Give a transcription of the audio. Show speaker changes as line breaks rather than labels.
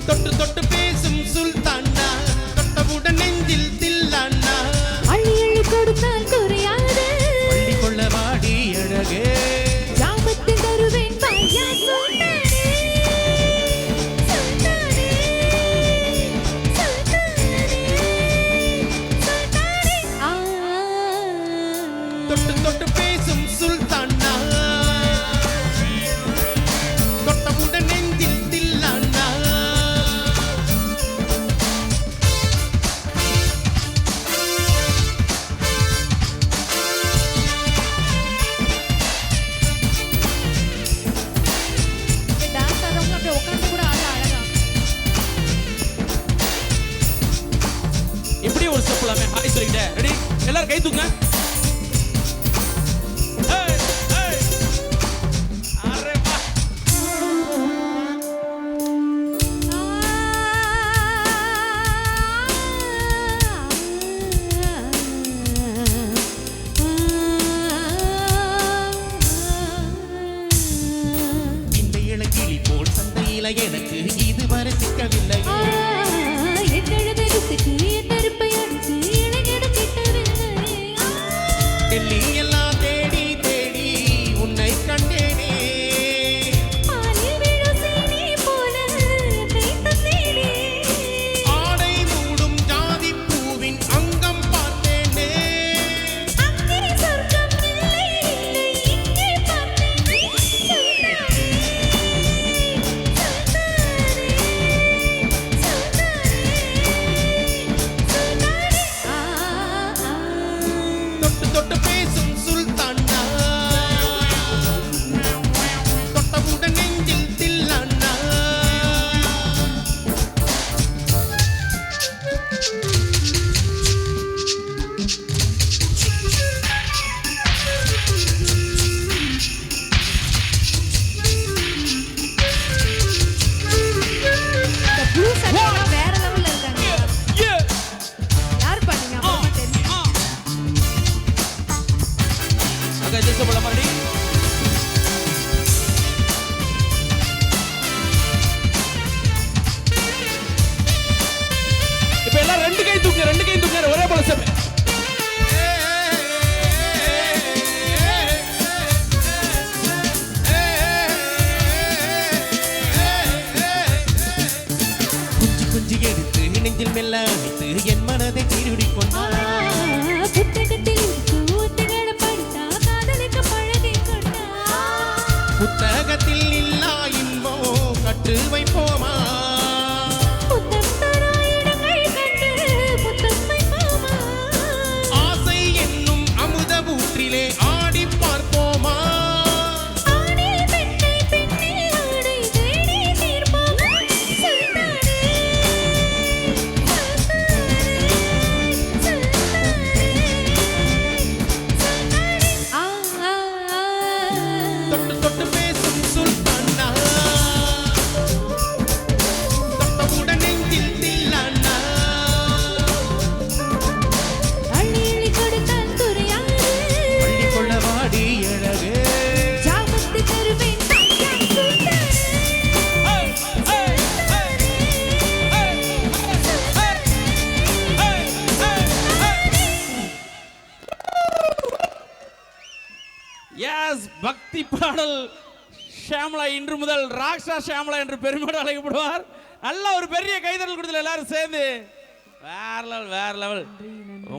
தொட்டு தொட்டு பேசும் சுல்தானா தொட்டவுடன் நெஞ்சில் தில்லானா
அள்ளி அள்ளி கொடுத்தால் குறையாது
அள்ளி கொள்ள வாடி அழகே
ஜாமத்தில் தருவேன் பையா சுல்தானே சுல்தானே சுல்தானே
தொட்டு தொட்டு பேசும் சுல்தானா தொட்டவுடன் நெஞ்சில் தில்லானா
இப்படி ஒரு ஸ்டெப்லாமே ஹாய் சொல்லிட்டேன். ரெடி எல்லாரும் கை தூக்குங்க. அரே வா.
இந்த இளக்கிளி போல் சந்தையில எனக்கு இதுவரை சிக்கவில்லை டெல்லி எல்லாம் தேடி தேடி உன்னை கண்டேனே ஆடை மூடும் ஜாதி பூவின் அங்கம் பார்த்தேனே தொட்டு தொட்டு பேசும் சுல்தானா தொட்டவுடன் நெஞ்சில் தில்லானா
வேற லெவல்ல இருக்காங்க. யார் பண்ணீங்க? அப்புறமா தெரியும்.
அங்க ஜெஸ் போல மறுபடி. இப்ப எல்லாம் ரெண்டு கை தூக்குங்க ஒரே போல ஸ்டெப்.
குஞ்சி குஞ்சி எடுத்து நெஞ்சில் மெல்ல அணைத்து என் மனதை திருடி கொண்டான்
புத்தகத்தில் ஊத்துகளை படித்தா காதலுக்கு பழகி கொண்டா
புத்தகத்தில் இல்லா இன்பம் கட்டு வைப்போமா
புத்தம் தராயிடங்கள் கண்டு புத்தம் வைப்போமா
ஆசை என்னும் அமுத ஊற்றிலே ஆடி பார்ப்போமா
ஆடை பெண்ணை பெண்ணை ஆடை தேடி தீர்ப்போமா சுல்தானே
தொட்டு தொட்டு பேசும் சுல்தானா தொட்டவுடன் நெஞ்சில் தில்லானா
அள்ளி அள்ளி கொடுத்தால் குறையாது
அள்ளி கொள்ள வாடி அழகே
ஜாமத்து தருவேன் பையா சுல்தானே
எஸ் பக்தி பாடல் ஷியாமளா இன்று முதல் ராக்ஷா ஷியாமளா என்று பெருமையோடு அழைக்கப்படுவார். நல்ல ஒரு பெரிய கைதறல் கொடுத்துல எல்லாரும் சேர்ந்து வேற லெவல்.